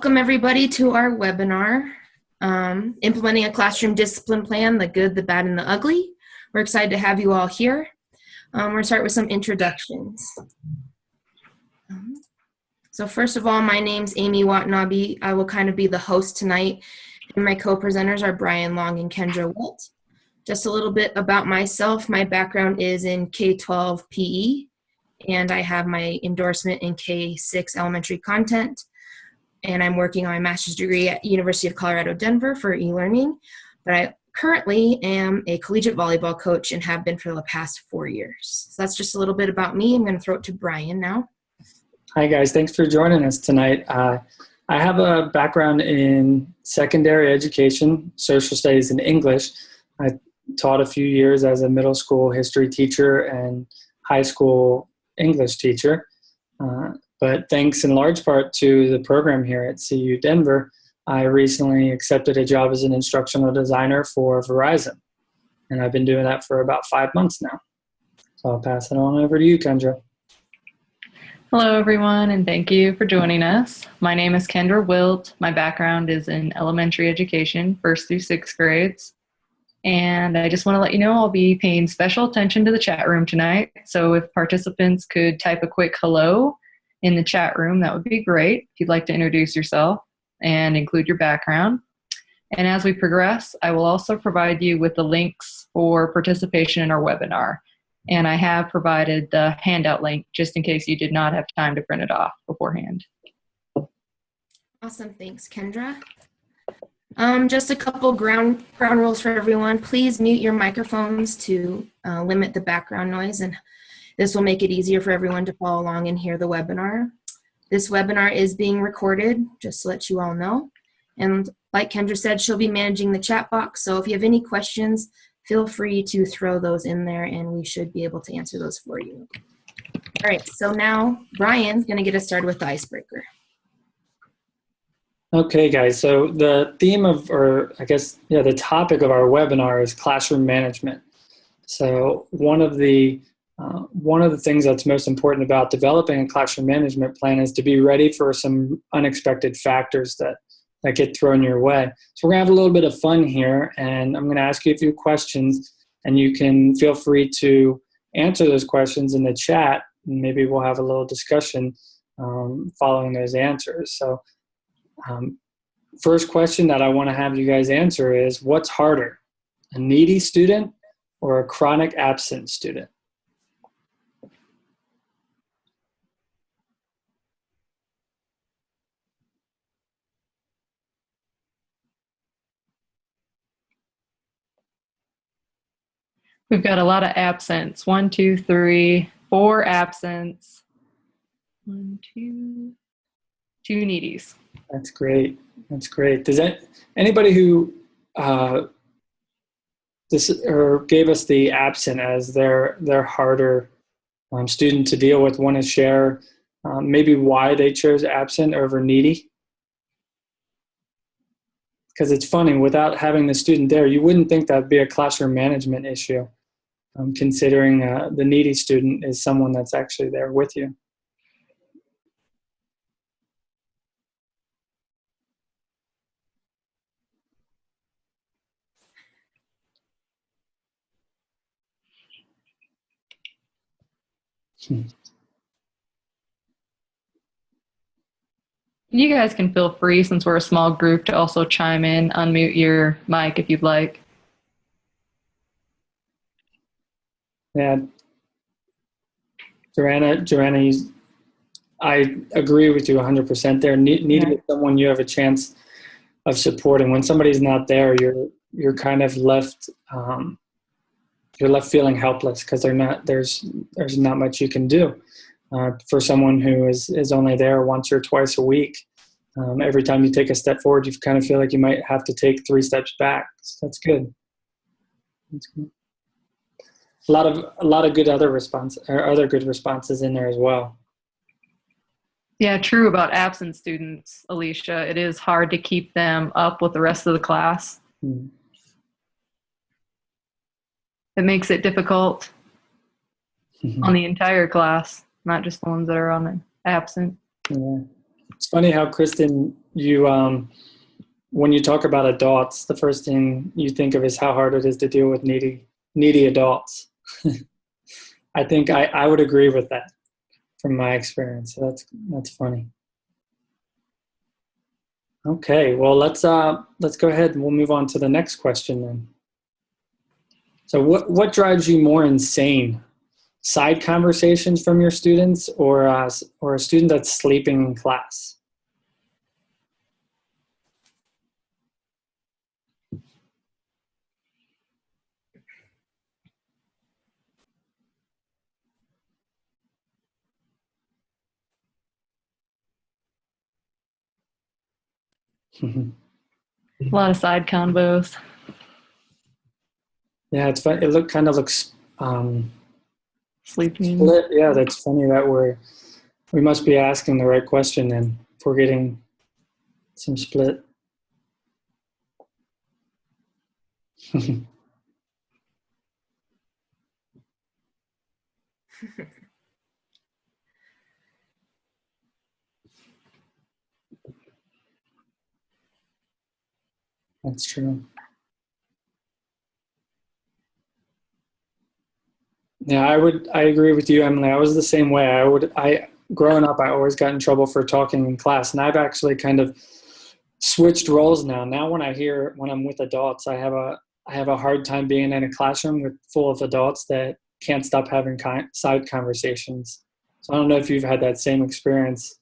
Welcome everybody to our webinar, Implementing a Classroom Discipline Plan, the Good, the Bad, and the Ugly. We're excited to have you all here. We're going to start with some introductions. So first of all, my name's Amy Watanabe. I will kind of be the host tonight, and my co-presenters are Brian Long and Kendra Wilt. Just a little bit about myself. My background is in K-12 PE, and I have my endorsement in K-6 elementary content. And I'm working on my master's degree at University of Colorado, Denver for e-learning. But I currently am a collegiate volleyball coach and have been for the past 4 years. So that's just a little bit about me. I'm going to throw it to Brian now. Hi guys, thanks for joining us tonight. I have a background in secondary education, social studies, and English. I taught a few years as a middle school history teacher and high school English teacher. But thanks in large part to the program here at CU Denver, I recently accepted a job as an instructional designer for Verizon. And I've been doing that for about 5 months now. So I'll pass it on over to you, Kendra. Hello, everyone, and thank you for joining us. My name is Kendra Wilt. My background is in elementary education, 1st through 6th grades. And I just want to let you know I'll be paying special attention to the chat room tonight. So if participants could type a quick hello in the chat room, that would be great. If you'd like to introduce yourself and include your background. And as we progress, I will also provide you with the links for participation in our webinar. And I have provided the handout link just in case you did not have time to print it off beforehand. Awesome, thanks, Kendra. Just a couple ground rules for everyone. Please mute your microphones to limit the background noise, and this will make it easier for everyone to follow along and hear the webinar. This webinar is being recorded, just to let you all know. And like Kendra said, she'll be managing the chat box, so if you have any questions, feel free to throw those in there and we should be able to answer those for you. All right, so now Brian's gonna get us started with the icebreaker. Okay, guys, so the theme of, or I guess, the topic of our webinar is classroom management. So one of the things that's most important about developing a classroom management plan is to be ready for some unexpected factors that get thrown your way. So we're gonna have a little bit of fun here, and I'm gonna ask you a few questions, and you can feel free to answer those questions in the chat, and maybe we'll have a little discussion following those answers. So first question that I wanna have you guys answer is, what's harder, a needy student or a chronic absent student? We've got a lot of absents. 1, 2, 3, 4 absents. 1, 2 needies. That's great. That's great. Does anybody who gave us the absent as their harder student to deal with want to share maybe why they chose absent over needy? Because it's funny, without having the student there, you wouldn't think that'd be a classroom management issue, considering the needy student is someone that's actually there with you. You guys can feel free, since we're a small group, to also chime in, unmute your mic if you'd like. Yeah. Joanna, I agree with you 100% there. Needing someone you have a chance of supporting. When somebody's not there, you're kind of left feeling helpless because there's not much you can do. For someone who is only there once or twice a week, every time you take a step forward, you kind of feel like you might have to take 3 steps back. So that's good. That's good. A lot of good other good responses in there as well. Yeah, true about absent students, Alicia. It is hard to keep them up with the rest of the class. Mm-hmm. It makes it difficult on the entire class, not just the ones that are on absent. Yeah. It's funny how Kristen you when you talk about adults, the first thing you think of is how hard it is to deal with needy adults. I think I would agree with that from my experience. So that's funny. Okay, well let's go ahead and we'll move on to the next question then. So what drives you more insane? Side conversations from your students, or a student that's sleeping in class? A lot of side convos. Yeah, it's fun. It kind of looks Sleeping. split. Yeah, that's funny that we must be asking the right question then if we're getting some split. That's true. Yeah, I agree with you, Emily. I was the same way. Growing up, I always got in trouble for talking in class, and I've actually kind of switched roles now. Now when I'm with adults, I have a hard time being in a classroom full of adults that can't stop having side conversations. So I don't know if you've had that same experience.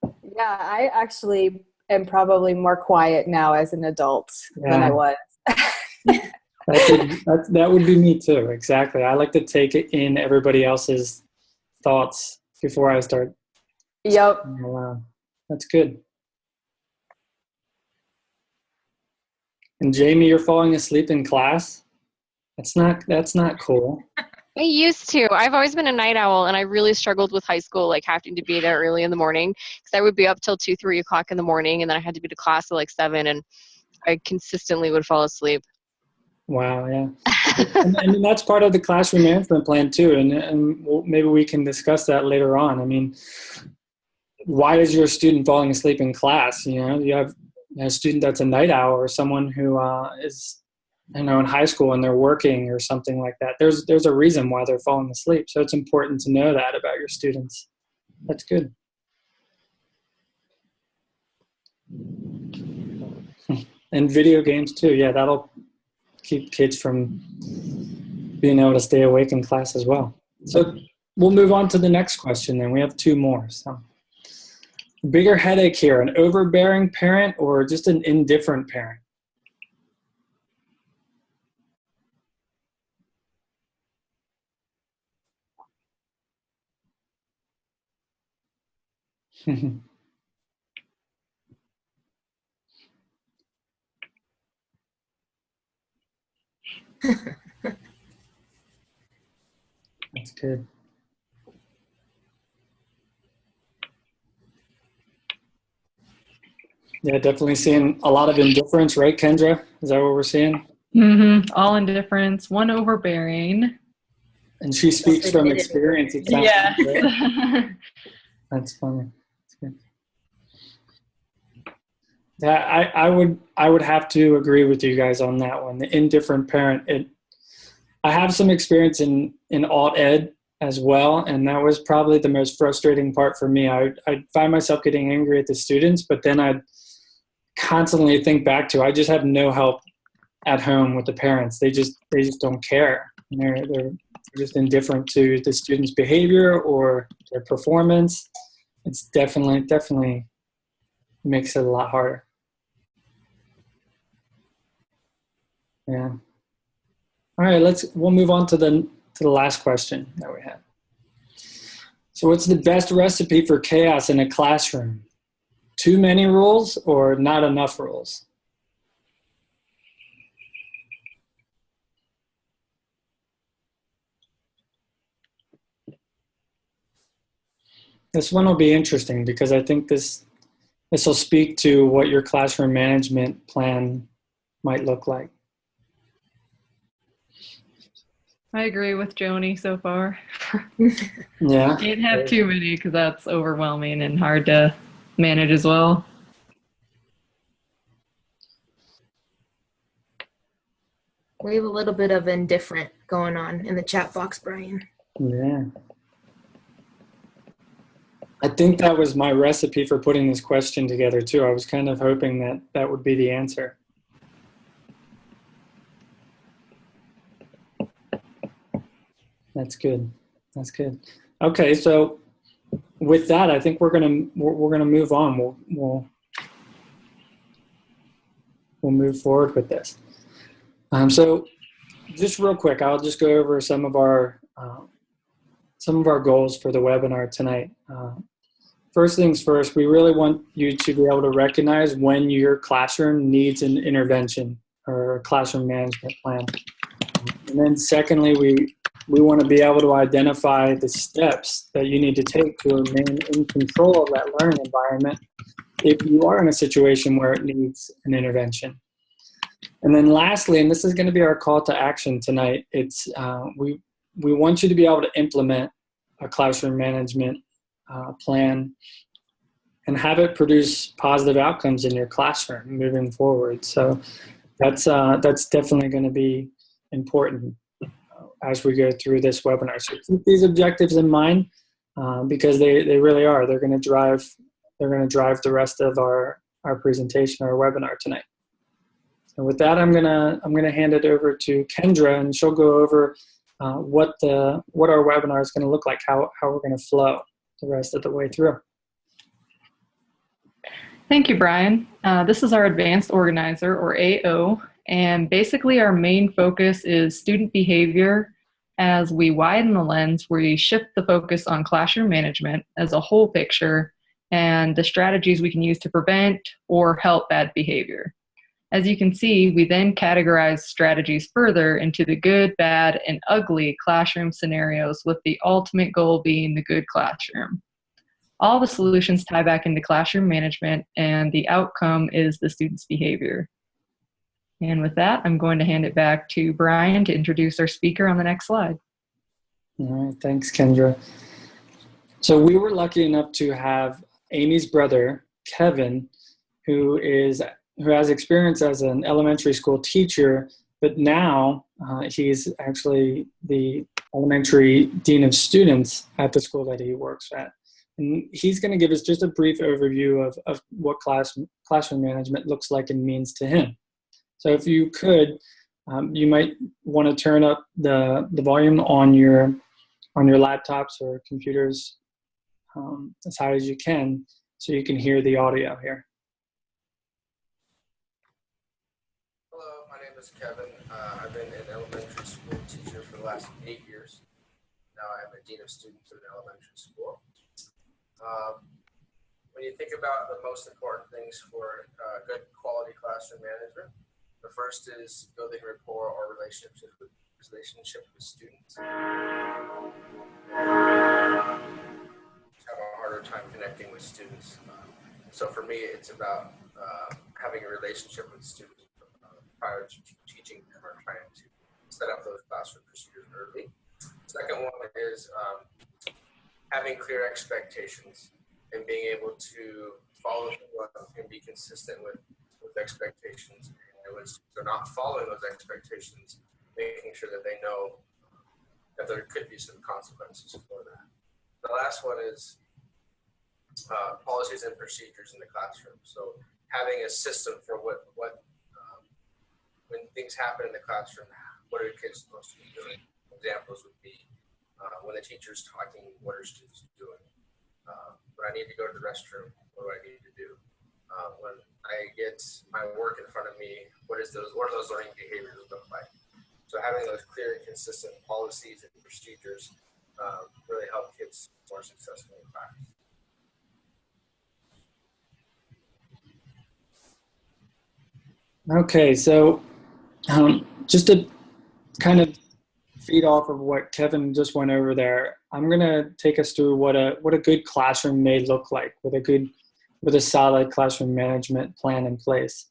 Yeah, I actually am probably more quiet now as an adult than I was. That would be me too. Exactly. I like to take in everybody else's thoughts before I start. Yep. Aloud. That's good. And Jamie, you're falling asleep in class? That's not cool. I used to. I've always been a night owl, and I really struggled with high school, like having to be there early in the morning because I would be up till 2, 3 o'clock in the morning, and then I had to be to class at like 7, and I consistently would fall asleep. Wow, yeah. And I mean, that's part of the classroom management plan too, and maybe we can discuss that later on. I mean, why is your student falling asleep in class? You know, you have a student that's a night owl, or someone who is, in high school and they're working or something like that. There's a reason why they're falling asleep. So it's important to know that about your students. That's good. And video games too. Yeah, that'll keep kids from being able to stay awake in class as well. So we'll move on to the next question then. We have 2 more. So bigger headache here, an overbearing parent or just an indifferent parent? That's good. Yeah, definitely seeing a lot of indifference, right, Kendra? Is that what we're seeing? Mm-hmm. All indifference, one overbearing. And she speaks from experience. It sounds Yeah. like. That's funny. That's good. Yeah, I would have to agree with you guys on that one. The indifferent parent. I have some experience in alt ed as well, and that was probably the most frustrating part for me. I'd find myself getting angry at the students, but then I'd constantly think back to I just have no help at home with the parents. They just don't care. They're just indifferent to the students' behavior or their performance. It's definitely makes it a lot harder. Yeah. All right, we'll move on to the last question that we have. So what's the best recipe for chaos in a classroom? Too many rules or not enough rules? This one will be interesting because I think this will speak to what your classroom management plan might look like. I agree with Joni so far. Yeah. Can't have too many because that's overwhelming and hard to manage as well. We have a little bit of indifferent going on in the chat box, Brian. Yeah. I think that was my recipe for putting this question together too. I was kind of hoping that that would be the answer. That's good. That's good. Okay, so with that, I think we're gonna move on. We'll move forward with this. So just real quick, I'll just go over some of our goals for the webinar tonight. First things first, we really want you to be able to recognize when your classroom needs an intervention or a classroom management plan. And then secondly, we want to be able to identify the steps that you need to take to remain in control of that learning environment if you are in a situation where it needs an intervention. And then lastly, and this is going to be our call to action tonight, it's we want you to be able to implement a classroom management plan and have it produce positive outcomes in your classroom moving forward. So that's definitely going to be important as we go through this webinar. So keep these objectives in mind because they really are. They're going to drive the rest of our presentation, our webinar tonight. And with that, I'm gonna hand it over to Kendra, and she'll go over what our webinar is going to look like, how we're going to flow the rest of the way through. Thank you, Brian. This is our Advanced Organizer, or AO, and basically our main focus is student behavior. As we widen the lens, we shift the focus on classroom management as a whole picture and the strategies we can use to prevent or help bad behavior. As you can see, we then categorize strategies further into the good, bad, and ugly classroom scenarios, with the ultimate goal being the good classroom. All the solutions tie back into classroom management, and the outcome is the student's behavior. And with that, I'm going to hand it back to Brian to introduce our speaker on the next slide. All right, thanks, Kendra. So we were lucky enough to have Amy's brother, Kevin, who has experience as an elementary school teacher, but now he's actually the elementary dean of students at the school that he works at. And he's going to give us just a brief overview of what classroom management looks like and means to him. So if you could, you might want to turn up the volume on your laptops or computers as high as you can so you can hear the audio here. Hello, my name is Kevin. I've been an elementary school teacher for the last 8 years. Now I'm a dean of students at an elementary school. When you think about the most important things for good quality classroom management, the first is building rapport or relationship with students. Have a harder time connecting with students. So for me, it's about having a relationship with students prior to teaching them or trying to set up those classroom procedures early. Second one is having clear expectations and being able to follow and be consistent with expectations. And when they're not following those expectations, making sure that they know that there could be some consequences for that. The last one is policies and procedures in the classroom. So having a system for what when things happen in the classroom, what are kids supposed to be doing? Examples would be when the teacher's talking, what are students doing? When I need to go to the restroom, what do I need to do? When I get my work in front of me, what are those learning behaviors look like? So having those clear and consistent policies and procedures really help kids more successfully in class. Okay, so just to kind of feed off of what Kevin just went over there, I'm going to take us through what a good classroom may look like with a solid classroom management plan in place.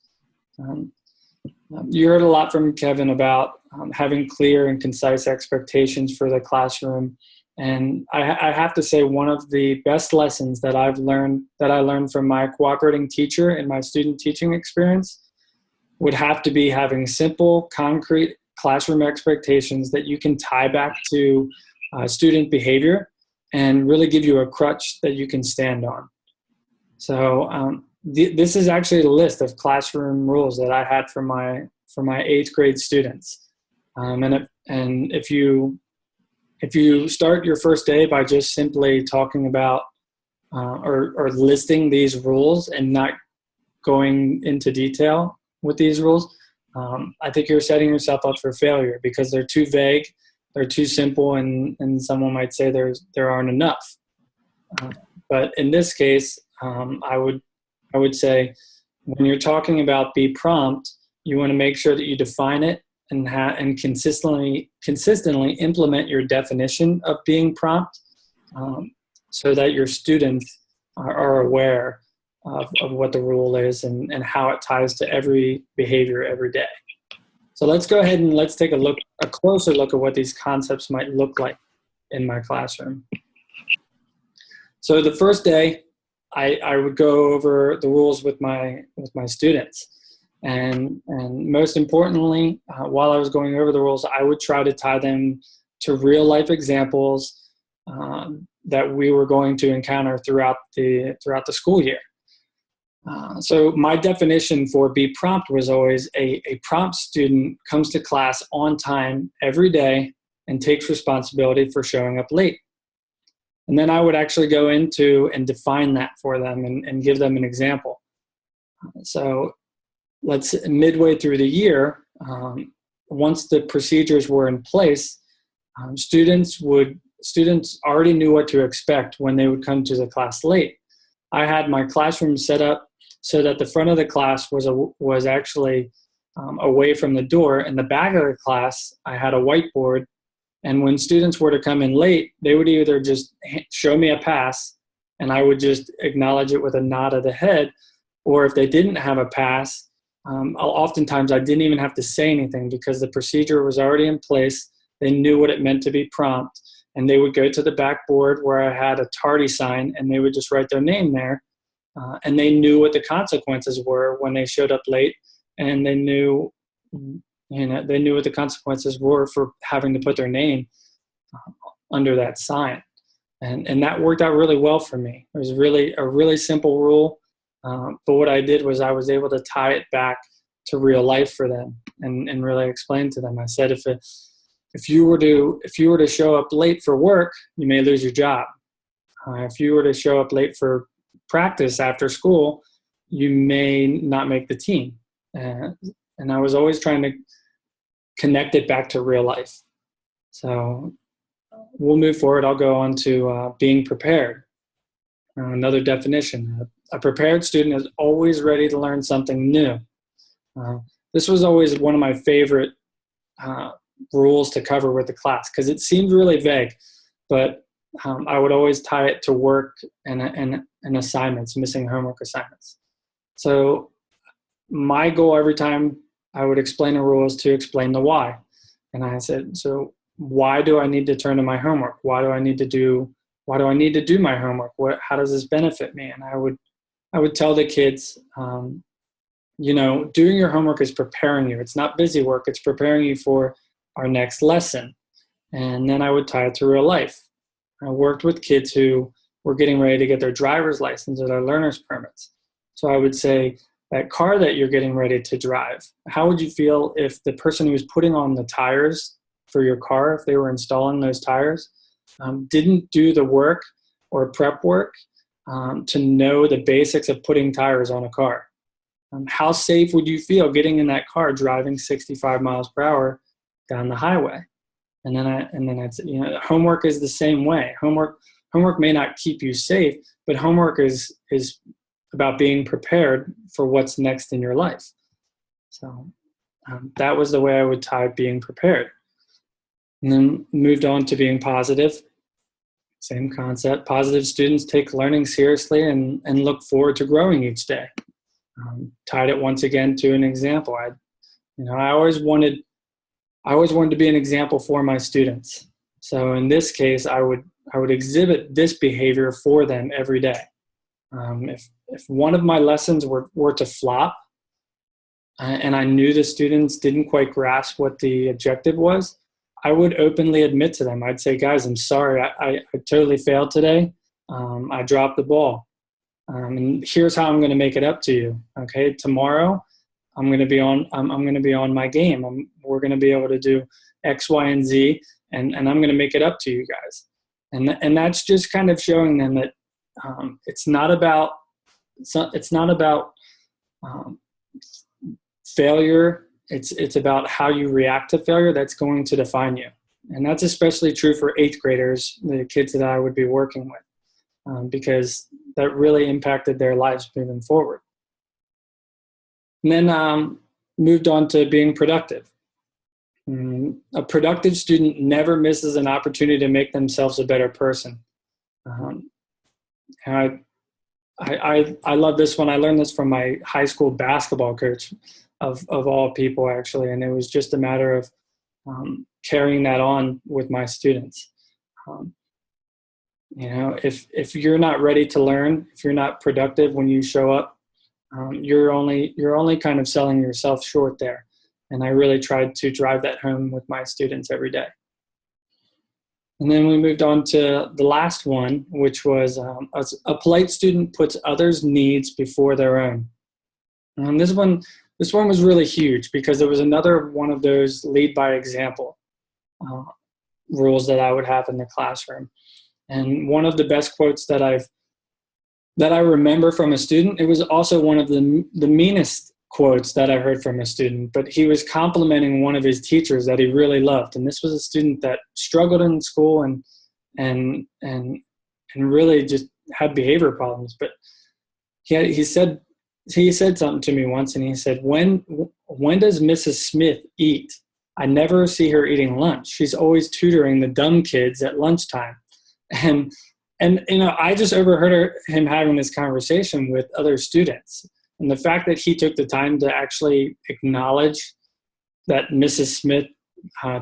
You heard a lot from Kevin about having clear and concise expectations for the classroom And I have to say, one of the best lessons that I learned from my cooperating teacher in my student teaching experience would have to be having simple, concrete classroom expectations that you can tie back to student behavior and really give you a crutch that you can stand on. So this is actually a list of classroom rules that I had for my 8th grade students. And if you start your first day by just simply talking about or listing these rules and not going into detail with these rules, I think you're setting yourself up for failure because they're too vague, they're too simple, and someone might say there aren't enough. But in this case, I would say when you're talking about be prompt, you want to make sure that you define it and consistently implement your definition of being prompt, so that your students are aware of what the rule is and how it ties to every behavior every day. So let's go ahead and let's take a closer look at what these concepts might look like in my classroom. So the first day, I would go over the rules with my students. And most importantly, while I was going over the rules, I would try to tie them to real life examples that we were going to encounter throughout the school year. So my definition for be prompt was always a prompt student comes to class on time every day and takes responsibility for showing up late. And then I would actually go into and define that for them and give them an example. So midway through the year, once the procedures were in place, students already knew what to expect when they would come to the class late. I had my classroom set up so that the front of the class was actually away from the door. In the back of the class, I had a whiteboard, and when students were to come in late, they would either just show me a pass, and I would just acknowledge it with a nod of the head, or if they didn't have a pass, oftentimes I didn't even have to say anything because the procedure was already in place. They knew what it meant to be prompt, and they would go to the backboard where I had a tardy sign, and they would just write their name there. And they knew what the consequences were when they showed up late, and they knew what the consequences were for having to put their name under that sign. And that worked out really well for me. It was really a really simple rule. But what I did was I was able to tie it back to real life for them and really explain to them. I said, if you were to show up late for work, you may lose your job. If you were to show up late for practice after school, you may not make the team. And I was always trying to connect it back to real life. So we'll move forward. I'll go on to being prepared. Another definition. A prepared student is always ready to learn something new. This was always one of my favorite rules to cover with the class because it seemed really vague, but I would always tie it to work and assignments, missing homework assignments. So my goal every time I would explain a rule is to explain the why. And I said, so why do I need to turn to my homework? Why do I need to do my homework? How does this benefit me? And I would tell the kids, doing your homework is preparing you. It's not busy work. It's preparing you for our next lesson. And then I would tie it to real life. I worked with kids who were getting ready to get their driver's license or their learner's permits. So I would say, that car that you're getting ready to drive, how would you feel if the person who was putting on the tires for your car, if they were installing those tires, didn't do the work or prep work to know the basics of putting tires on a car? How safe would you feel getting in that car driving 65 miles per hour down the highway? And then I'd say, homework is the same way. Homework may not keep you safe, but homework is about being prepared for what's next in your life. So that was the way I would tie being prepared. And then moved on to being positive. Same concept. Positive students take learning seriously and look forward to growing each day. Tied it once again to an example. I always wanted to be an example for my students. So in this case, I would exhibit this behavior for them every day. If one of my lessons were to flop, and I knew the students didn't quite grasp what the objective was, I would openly admit to them. I'd say, guys, I'm sorry, I totally failed today. I dropped the ball. And here's how I'm going to make it up to you. Okay, tomorrow I'm going to be on my game. We're going to be able to do X, Y, and Z, and I'm going to make it up to you guys. And that's just kind of showing them that it's not about failure. It's about how you react to failure that's going to define you. And that's especially true for 8th graders, the kids that I would be working with, because that really impacted their lives moving forward. And then moved on to being productive. A productive student never misses an opportunity to make themselves a better person. And I love this one. I learned this from my high school basketball coach, of all people, actually, and it was just a matter of carrying that on with my students. If you're not ready to learn, if you're not productive when you show up, you're only kind of selling yourself short there. And I really tried to drive that home with my students every day. And then we moved on to the last one, which was a polite student puts others' needs before their own. And this one was really huge because it was another one of those lead by example rules that I would have in the classroom. And one of the best quotes that I remember from a student, it was also one of the meanest quotes that I heard from a student, but he was complimenting one of his teachers that he really loved. And this was a student that struggled in school and really just had behavior problems. But he said something to me once, and he said, when does Mrs. Smith eat? I never see her eating lunch. She's always tutoring the dumb kids at lunchtime. And I just overheard him having this conversation with other students. And the fact that he took the time to actually acknowledge that Mrs. Smith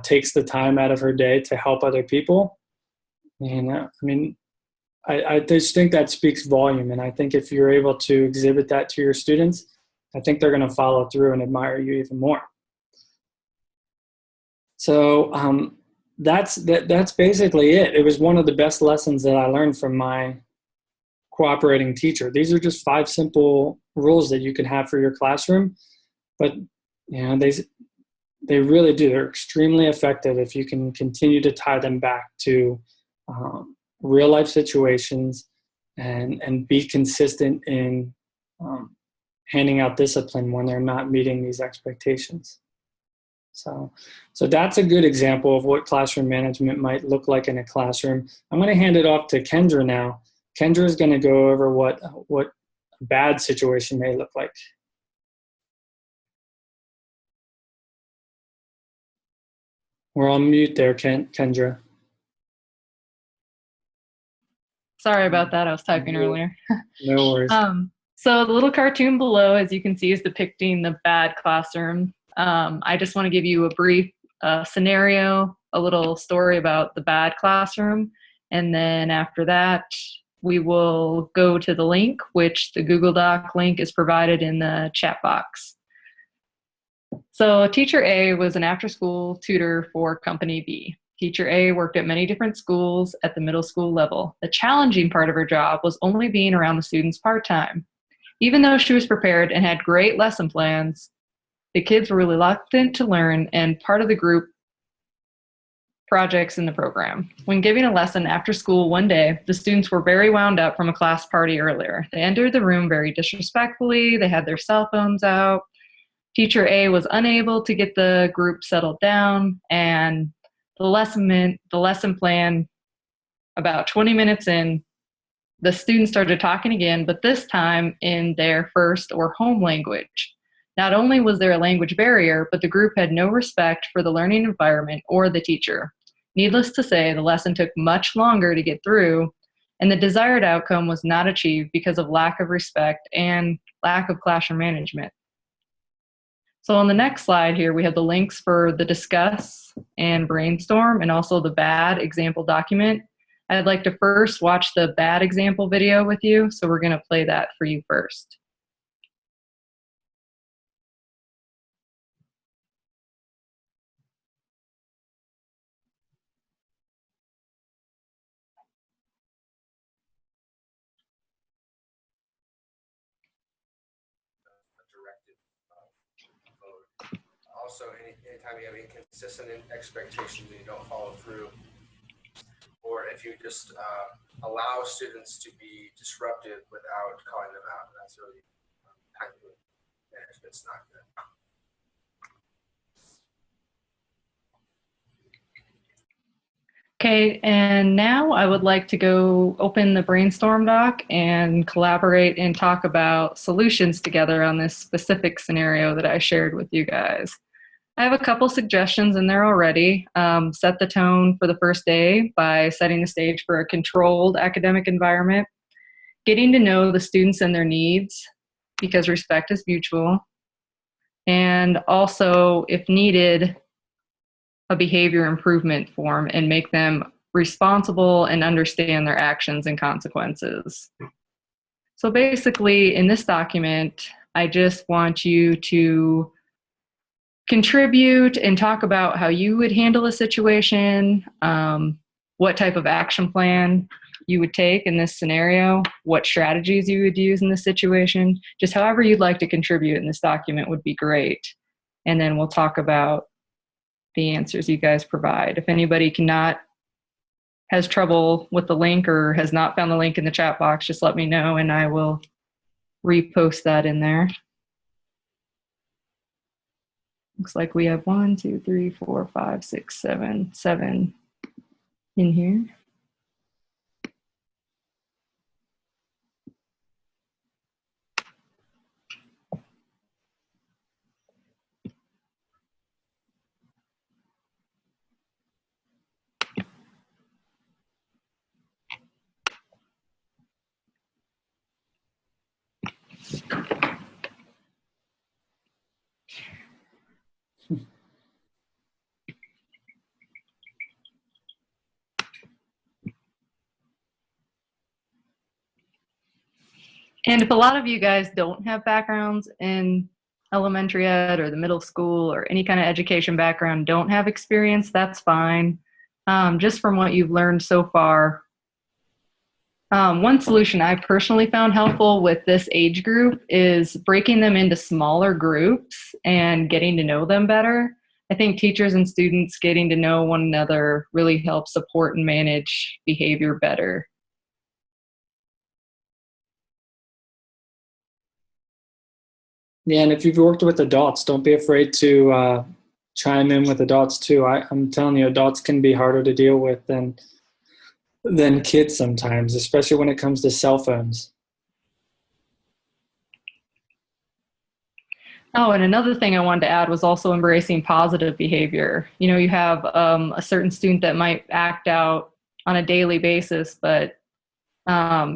takes the time out of her day to help other people, I just think that speaks volume. And I think if you're able to exhibit that to your students, I think they're going to follow through and admire you even more. So that's basically it. It was one of the best lessons that I learned from my cooperating teacher. These are just 5 simple rules that you can have for your classroom, but they really do. They're extremely effective if you can continue to tie them back to real life situations and be consistent in handing out discipline when they're not meeting these expectations. So that's a good example of what classroom management might look like in a classroom. I'm going to hand it off to Kendra now. Kendra is going to go over what a bad situation may look like. We're on mute there, Kendra. Sorry about that. I was typing earlier. No worries. So the little cartoon below, as you can see, is depicting the bad classroom. I just want to give you a brief scenario, a little story about the bad classroom. And then after that, we will go to the link, which the Google Doc link is provided in the chat box. So teacher A was an after-school tutor for company B. Teacher A worked at many different schools at the middle school level. The challenging part of her job was only being around the students part-time. Even though she was prepared and had great lesson plans, the kids were reluctant to learn and part of the group projects in the program. When giving a lesson after school one day, the students were very wound up from a class party earlier. They entered the room very disrespectfully. They had their cell phones out. Teacher A was unable to get the group settled down, and the lesson plan, about 20 minutes in, the students started talking again, but this time in their first or home language. Not only was there a language barrier, but the group had no respect for the learning environment or the teacher. Needless to say, the lesson took much longer to get through, and the desired outcome was not achieved because of lack of respect and lack of classroom management. So on the next slide here, we have the links for the discuss and brainstorm and also the bad example document. I'd like to first watch the bad example video with you. So we're going to play that for you first. Directed mode. Also, anytime you have inconsistent expectations and you don't follow through, or if you just allow students to be disruptive without calling them out, that's really time management's not good. Okay, and now I would like to go open the brainstorm doc and collaborate and talk about solutions together on this specific scenario that I shared with you guys. I have a couple suggestions in there already. Set the tone for the first day by setting the stage for a controlled academic environment, getting to know the students and their needs because respect is mutual, and also, if needed, a behavior improvement form and make them responsible and understand their actions and consequences. So basically, in this document, I just want you to contribute and talk about how you would handle a situation, what type of action plan you would take in this scenario, what strategies you would use in this situation, just however you'd like to contribute in this document would be great. And then we'll talk about the answers you guys provide. If anybody has trouble with the link or has not found the link in the chat box, just let me know and I will repost that in there. Looks like we have 1, 2, 3, 4, 5, 6, 7 in here. And if a lot of you guys don't have backgrounds in elementary ed or the middle school or any kind of education background, don't have experience, that's fine. Just from what you've learned so far, one solution I personally found helpful with this age group is breaking them into smaller groups and getting to know them better. I think teachers and students getting to know one another really helps support and manage behavior better. Yeah, and if you've worked with adults, don't be afraid to chime in with adults too. I'm telling you, adults can be harder to deal with than kids sometimes, especially when it comes to cell phones. Oh, and another thing I wanted to add was also embracing positive behavior. You know, you have a certain student that might act out on a daily basis, but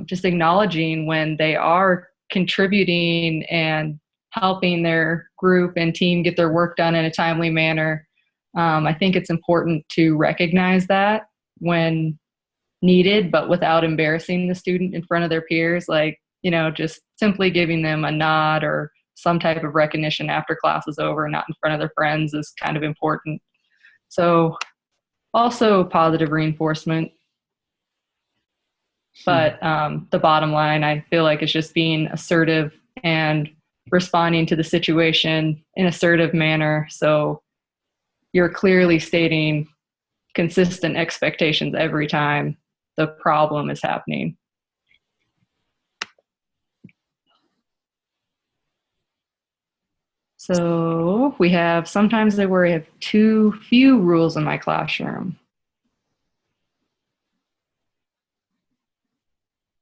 just acknowledging when they are contributing and helping their group and team get their work done in a timely manner. I think it's important to recognize that when needed, but without embarrassing the student in front of their peers, like, you know, just simply giving them a nod or some type of recognition after class is over, not in front of their friends, is kind of important. So also positive reinforcement. But the bottom line, I feel like, is just being assertive and responding to the situation in an assertive manner. So you're clearly stating consistent expectations every time the problem is happening. So we have, sometimes I worry I have too few rules in my classroom.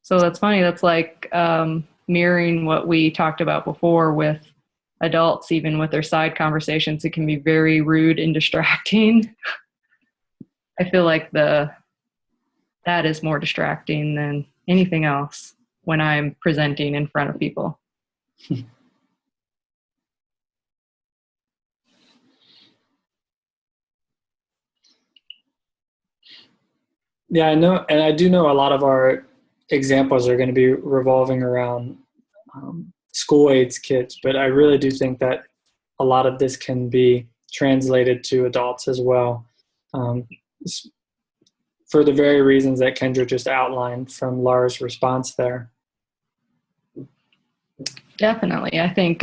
So that's funny. That's like mirroring what we talked about before with adults, even with their side conversations. It can be very rude and distracting. I feel like that is more distracting than anything else when I'm presenting in front of people. Yeah, I know, and I do know a lot of our examples are going to be revolving around school age kids, but I really do think that a lot of this can be translated to adults as well, um, for the very reasons that Kendra just outlined from Laura's response there. Definitely. I think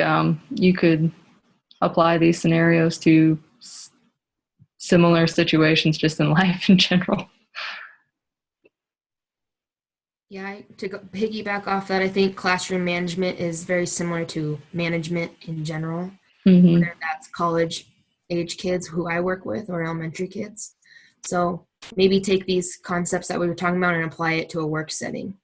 you could apply these scenarios to similar situations just in life in general. Yeah, to piggyback off that, I think classroom management is very similar to management in general, Mm-hmm. whether that's college age kids who I work with or elementary kids. So maybe take these concepts that we were talking about and apply it to a work setting.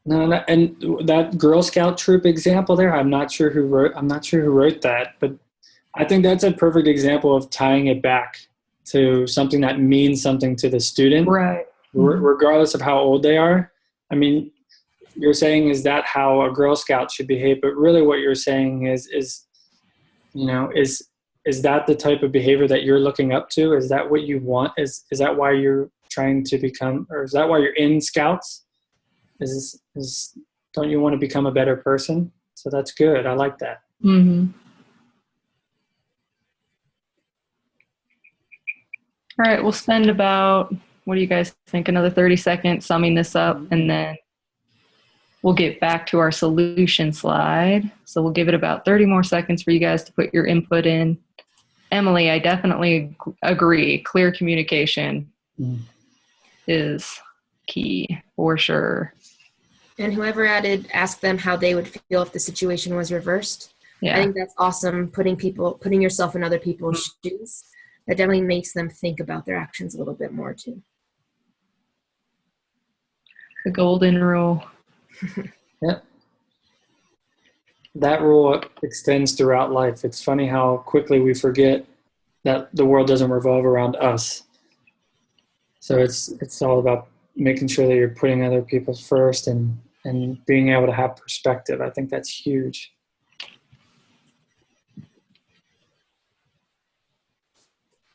No, and that Girl Scout troop example there, I'm not sure who wrote that, but I think that's a perfect example of tying it back to something that means something to the student, Right. regardless of how old they are. I mean, you're saying, is that how a Girl Scout should behave? But really what you're saying is that the type of behavior that you're looking up to? Is that what you want? Is that why you're trying to become, or is that why you're in Scouts? Don't you want to become a better person? So that's good. I like that. Mm-hmm. All right, we'll spend about, what do you guys think, another 30 seconds summing this up, and then we'll get back to our solution slide. So we'll give it about 30 more seconds for you guys to put your input in. Emily, I definitely agree. Clear communication is key for sure. And whoever ask them how they would feel if the situation was reversed. Yeah. I think that's awesome, putting yourself in other people's shoes. That definitely makes them think about their actions a little bit more too. The golden rule. Yep. That rule extends throughout life. It's funny how quickly we forget that the world doesn't revolve around us. So it's all about making sure that you're putting other people first and being able to have perspective. I think that's huge.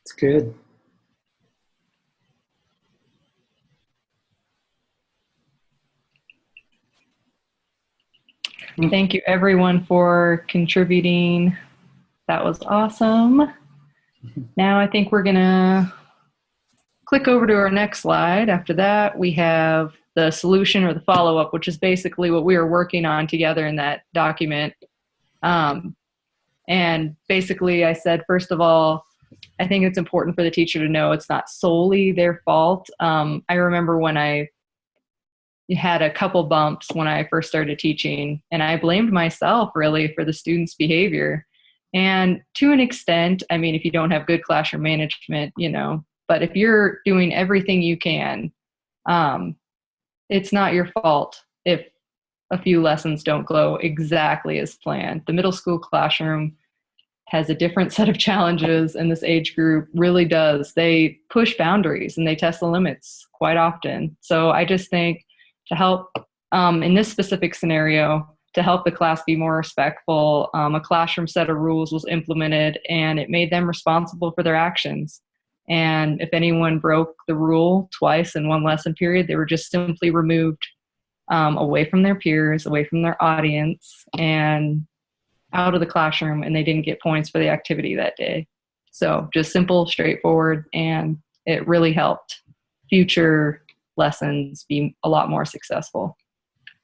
It's good. Thank you everyone for contributing. That was awesome. Now I think we're gonna click over to our next slide. After that, we have the solution or the follow-up, which is basically what we were working on together in that document. And basically I said, first of all, I think it's important for the teacher to know it's not solely their fault. I remember when I had a couple bumps when I first started teaching, and I blamed myself really for the students' behavior. And to an extent, I mean, if you don't have good classroom management, but if you're doing everything you can, it's not your fault if a few lessons don't go exactly as planned. The middle school classroom has a different set of challenges, and this age group really does. They push boundaries and they test the limits quite often. So I just think to help in this specific scenario, to help the class be more respectful, a classroom set of rules was implemented and it made them responsible for their actions. And if anyone broke the rule twice in one lesson period, they were just simply removed away from their peers, away from their audience, and out of the classroom, and they didn't get points for the activity that day. So just simple, straightforward, and it really helped future lessons be a lot more successful.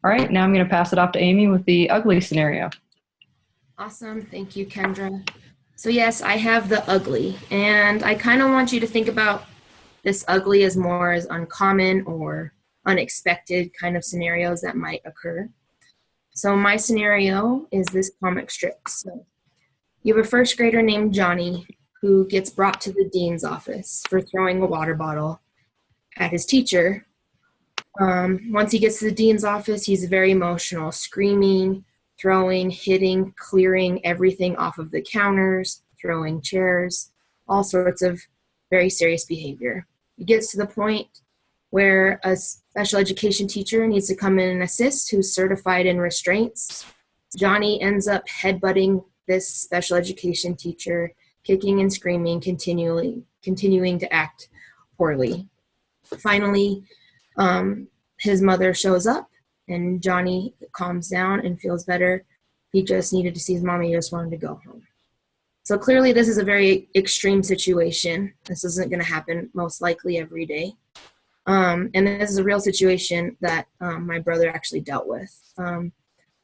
All right, now I'm going to pass it off to Amy with the ugly scenario. Awesome. Thank you, Kendra. So yes, I have the ugly, and I kind of want you to think about this ugly as more as uncommon or unexpected kind of scenarios that might occur. So my scenario is this comic strip. So you have a first grader named Johnny who gets brought to the dean's office for throwing a water bottle at his teacher. Once he gets to the dean's office, he's very emotional, screaming, throwing, hitting, clearing everything off of the counters, throwing chairs, all sorts of very serious behavior. It gets to the point where a special education teacher needs to come in and assist who's certified in restraints. Johnny ends up headbutting this special education teacher, kicking and screaming, continuing to act poorly. Finally, his mother shows up, and Johnny calms down and feels better. He just needed to see his mom. He just wanted to go home. So clearly, this is a very extreme situation. This isn't going to happen most likely every day. And this is a real situation that my brother actually dealt with.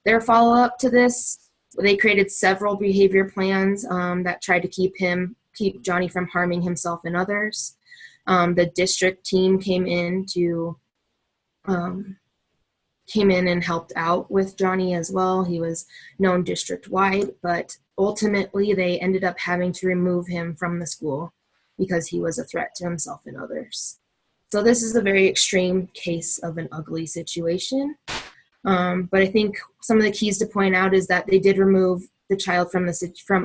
Their follow-up to this, they created several behavior plans that tried to keep Johnny from harming himself and others. The district team came in and helped out with Johnny as well. He was known district-wide, but ultimately they ended up having to remove him from the school because he was a threat to himself and others. So this is a very extreme case of an ugly situation. But I think some of the keys to point out is that they did remove the child from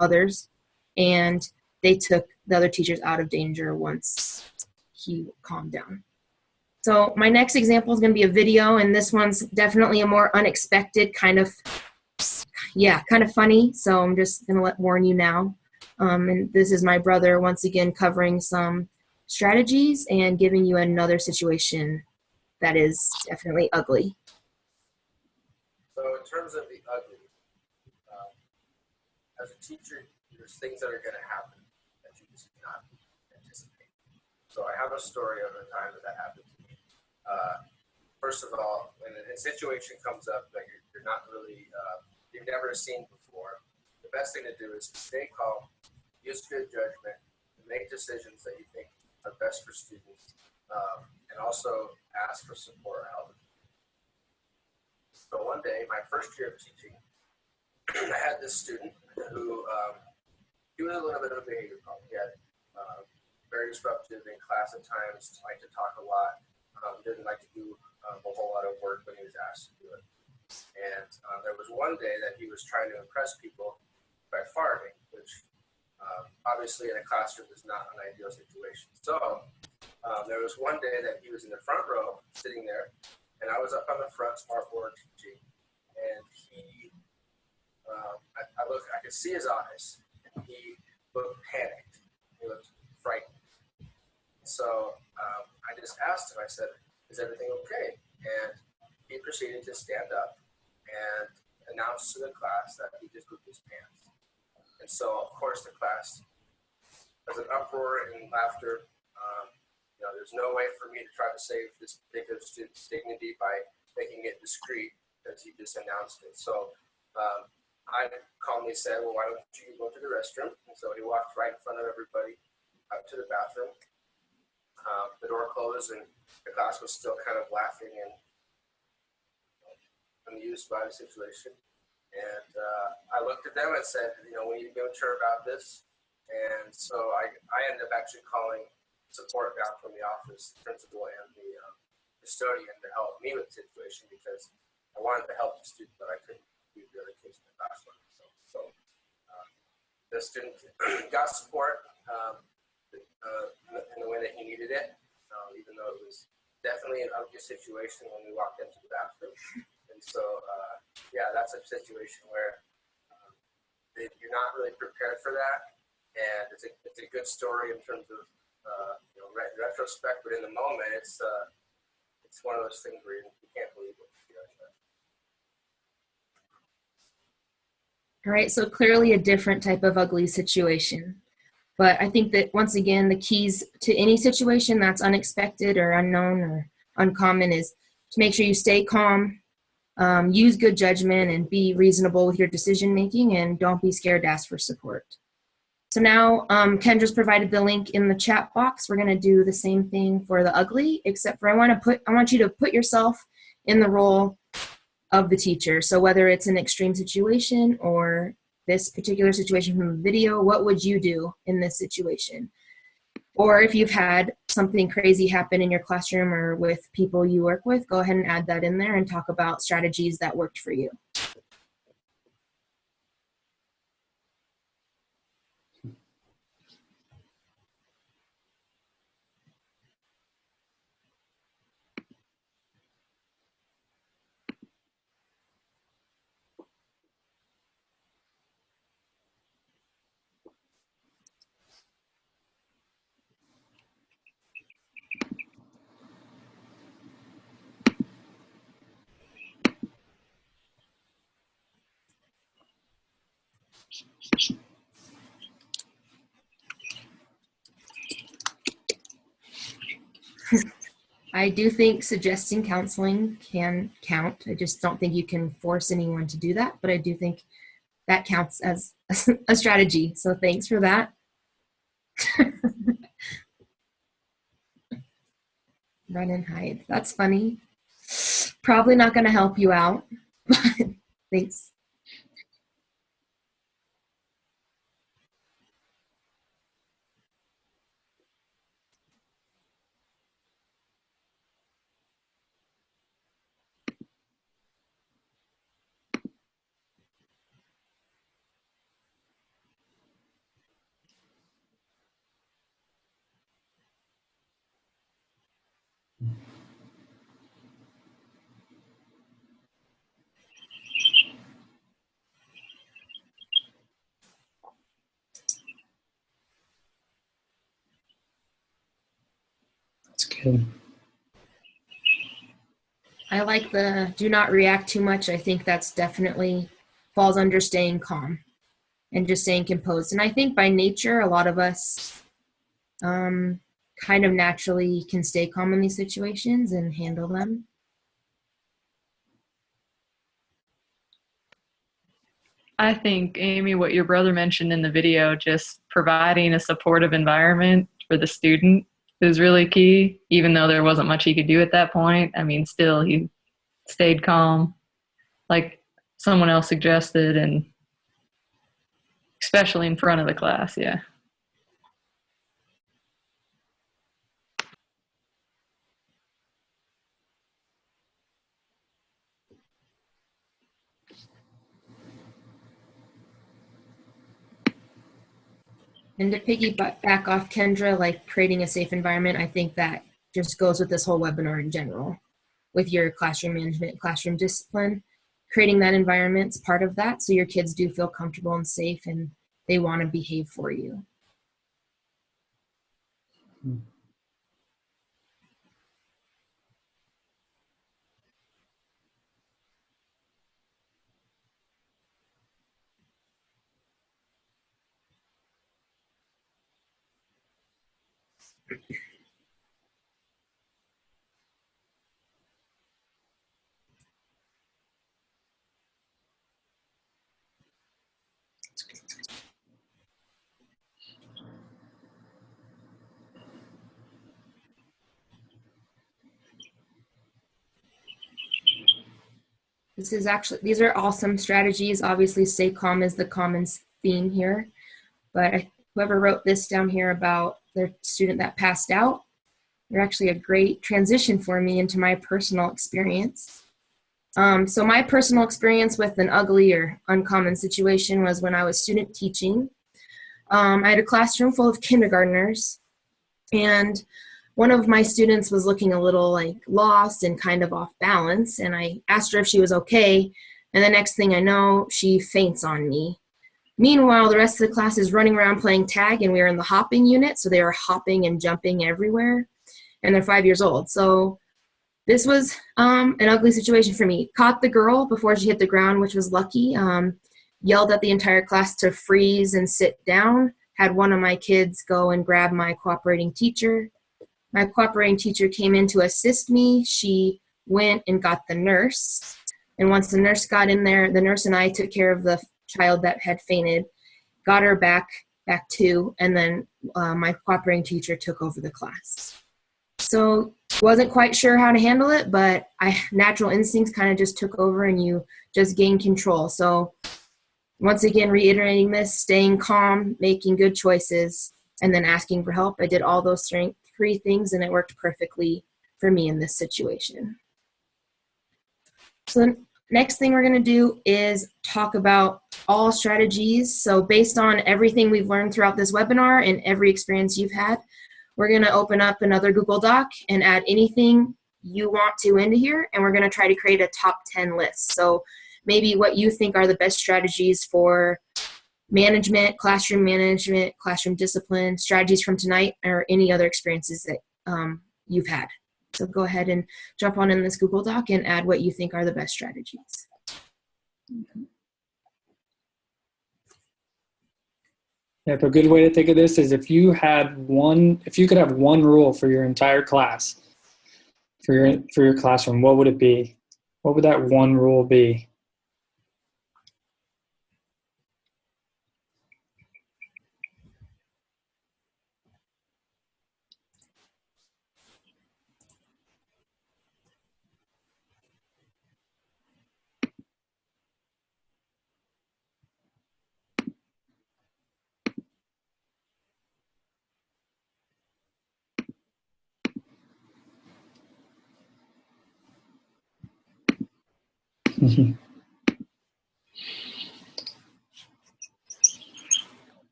others, and they took the other teachers out of danger once he calmed down. So my next example is going to be a video, and this one's definitely a more unexpected kind of funny. So I'm just going to warn you now. And this is my brother once again covering some strategies and giving you another situation that is definitely ugly. So in terms of the ugly, as a teacher, there's things that are going to happen that you just cannot anticipate. So I have a story of a time that happened to me. First of all, when a situation comes up that you're not really, you've never seen before, the best thing to do is to stay calm, use good judgment, and make decisions that you think are best for students, and also ask for support or help. So one day, my first year of teaching, I had this student who, he was a little bit of a behavior problem. He had very disruptive in class at times, liked to talk a lot, didn't like to do a whole lot of work when he was asked to do it. And there was one day that he was trying to impress people by farting, which obviously in a classroom is not an ideal situation. So there was one day that he was in the front row sitting there, and I was up on the front smartboard teaching, and he, I could see his eyes, and he looked panicked. He looked frightened. So I just asked him, I said, "Is everything okay?" And he proceeded to stand up and announce to the class that he just pooped his pants. And so, of course, the class was an uproar and laughter. There's no way for me to try to save this particular student's dignity by making it discreet because he just announced it. So I calmly said, "Well, why don't you go to the restroom?" And so he walked right in front of everybody up to the bathroom. The door closed, and the class was still kind of laughing and amused by the situation. And I looked at them and said, "We need to be mature about this." And so I ended up actually calling support down from the office, the principal and the custodian to help me with the situation because I wanted to help the student, but I couldn't do the other kids in the classroom. So the student got support in the way that he needed it, even though it was definitely an ugly situation when we walked into the bathroom. And so, that's a situation where you're not really prepared for that. And it's a good story in terms of, retrospect, but in the moment, it's one of those things where you can't believe it. All right, so clearly a different type of ugly situation. But I think that, once again, the keys to any situation that's unexpected or unknown or uncommon is to make sure you stay calm, use good judgment, and be reasonable with your decision making, and don't be scared to ask for support. So now Kendra's provided the link in the chat box. We're going to do the same thing for the ugly, except for I want you to put yourself in the role of the teacher. So whether it's an extreme situation or this particular situation from the video, what would you do in this situation? Or if you've had something crazy happen in your classroom or with people you work with, go ahead and add that in there and talk about strategies that worked for you. I do think suggesting counseling can count. I just don't think you can force anyone to do that, but I do think that counts as a strategy. So thanks for that. Run and hide. That's funny. Probably not going to help you out. Thanks. That's good. I like the do not react too much. I think that's definitely falls under staying calm and just staying composed. And I think by nature, a lot of us kind of naturally can stay calm in these situations and handle them. I think, Amy, what your brother mentioned in the video, just providing a supportive environment for the student is really key, even though there wasn't much he could do at that point. I mean, still, he stayed calm, like someone else suggested, and especially in front of the class, yeah. And to piggyback off Kendra, like creating a safe environment, I think that just goes with this whole webinar in general. With your classroom management, classroom discipline, creating that environment's part of that, so your kids do feel comfortable and safe and they want to behave for you. These are awesome strategies. Obviously, stay calm is the common theme here. But whoever wrote this down here about their student that passed out, they're actually a great transition for me into my personal experience. So my personal experience with an ugly or uncommon situation was when I was student teaching. I had a classroom full of kindergartners, and one of my students was looking a little like lost and kind of off balance, and I asked her if she was okay, and the next thing I know, she faints on me. Meanwhile, the rest of the class is running around playing tag, and we were in the hopping unit, so they were hopping and jumping everywhere, and they're 5 years old. So this was an ugly situation for me. Caught the girl before she hit the ground, which was lucky. Yelled at the entire class to freeze and sit down. Had one of my kids go and grab my cooperating teacher. My cooperating teacher came in to assist me. She went and got the nurse. And once the nurse got in there, the nurse and I took care of the child that had fainted, got her back too, and then my cooperating teacher took over the class. So wasn't quite sure how to handle it, but natural instincts kind of just took over and you just gain control. So once again, reiterating this, staying calm, making good choices, and then asking for help. I did all those three things, and it worked perfectly for me in this situation. So the next thing we're going to do is talk about all strategies. So based on everything we've learned throughout this webinar and every experience you've had, we're going to open up another Google Doc and add anything you want to into here, and we're going to try to create a top 10 list. So maybe what you think are the best strategies for management, classroom discipline, strategies from tonight, or any other experiences that you've had. So go ahead and jump on in this Google Doc and add what you think are the best strategies. Yeah, but a good way to think of this is if you could have one rule for your entire class, for your classroom, what would it be? What would that one rule be?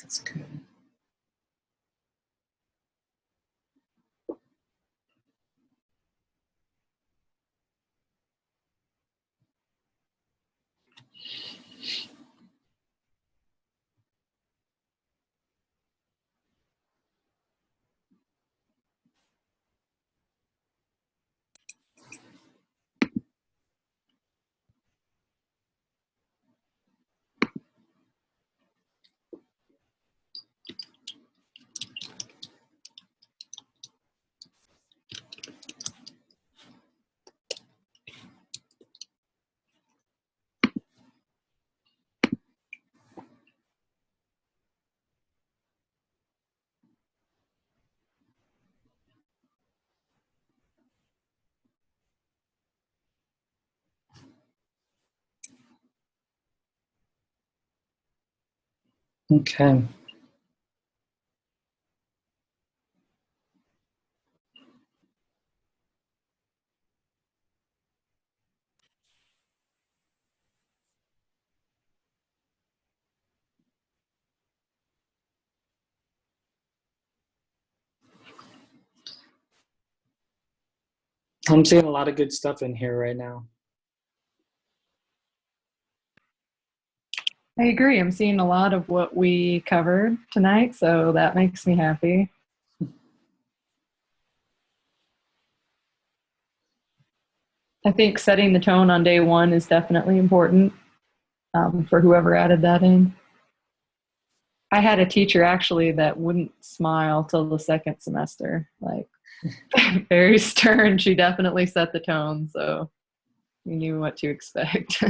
That's good. Okay. I'm seeing a lot of good stuff in here right now. I agree. I'm seeing a lot of what we covered tonight, so that makes me happy. I think setting the tone on day one is definitely important for whoever added that in. I had a teacher actually that wouldn't smile till the second semester, like very stern. She definitely set the tone, so we knew what to expect.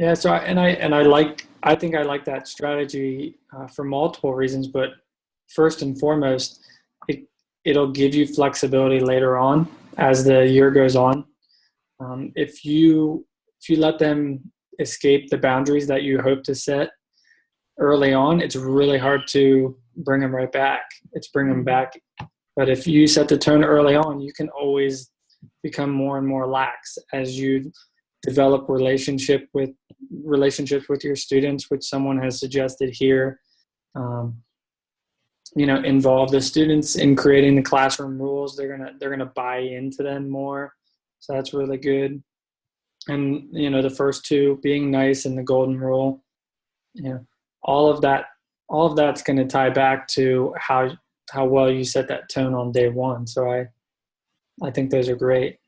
Yeah. So I think I like that strategy for multiple reasons, but first and foremost, it'll give you flexibility later on as the year goes on. If you let them escape the boundaries that you hope to set early on, it's really hard to bring them right back. It's bring them back. But if you set the tone early on, you can always become more and more lax as you develop relationships with your students, which someone has suggested here. Um, involve the students in creating the classroom rules. They're gonna buy into them more. So that's really good. And the first two, being nice and the golden rule, you know, all of that, all of that's going to tie back to how well you set that tone on day one. So I think those are great.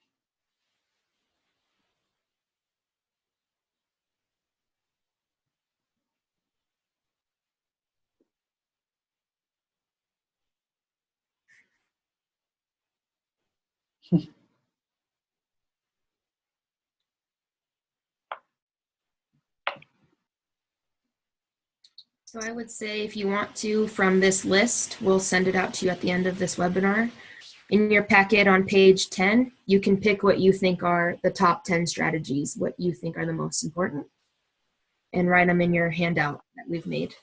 So I would say if you want to, from this list, we'll send it out to you at the end of this webinar. In your packet on page 10, you can pick what you think are the top 10 strategies, what you think are the most important, and write them in your handout that we've made.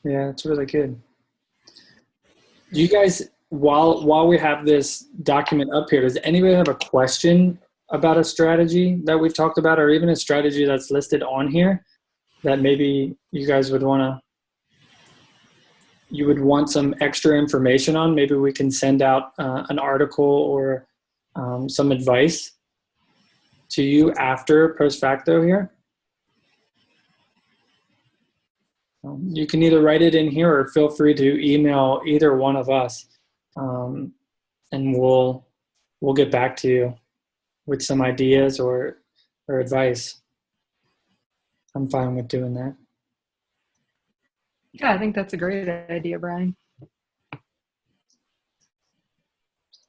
Yeah, it's really good. Do you guys, while we have this document up here, does anybody have a question about a strategy that we've talked about, or even a strategy that's listed on here that maybe you guys would want some extra information on? Maybe we can send out an article or some advice to you after post facto here. You can either write it in here or feel free to email either one of us, and we'll get back to you with some ideas or advice. I'm fine with doing that. Yeah, I think that's a great idea, Brian.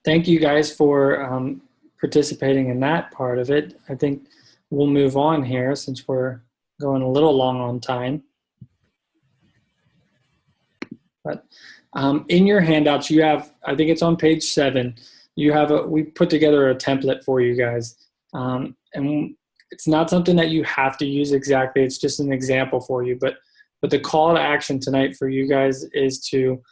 Thank you guys for participating in that part of it. I think we'll move on here since we're going a little long on time. But in your handouts, you have, I think it's on page 7, you have we put together a template for you guys. And it's not something that you have to use exactly. It's just an example for you. But the call to action tonight for you guys is to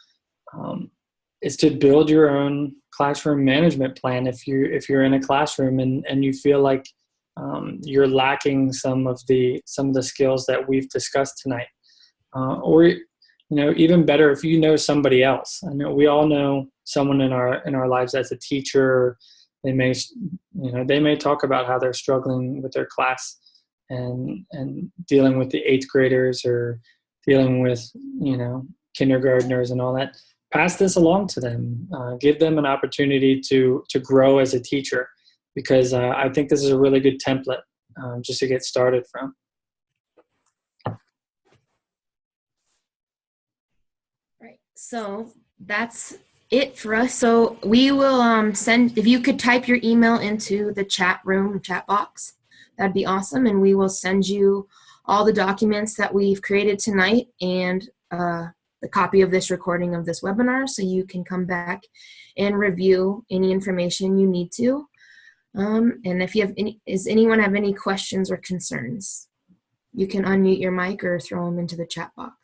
build your own classroom management plan if you're in a classroom and you feel like you're lacking some of the skills that we've discussed tonight, or even better if you know somebody else. I know we all know someone in our lives that's a teacher. They may talk about how they're struggling with their class and dealing with the 8th graders or dealing with kindergartners and all that. Pass this along to them. Give them an opportunity to grow as a teacher, because I think this is a really good template just to get started from. Right. So that's it for us. So we will send, if you could type your email into the chat box, that'd be awesome. And we will send you all the documents that we've created tonight and the copy of this recording of this webinar, so you can come back and review any information you need to. And if you have does anyone have any questions or concerns? You can unmute your mic or throw them into the chat box.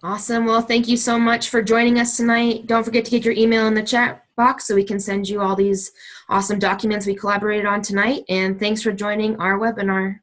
Awesome. Well, thank you so much for joining us tonight. Don't forget to get your email in the chat box so we can send you all these awesome documents we collaborated on tonight. And thanks for joining our webinar.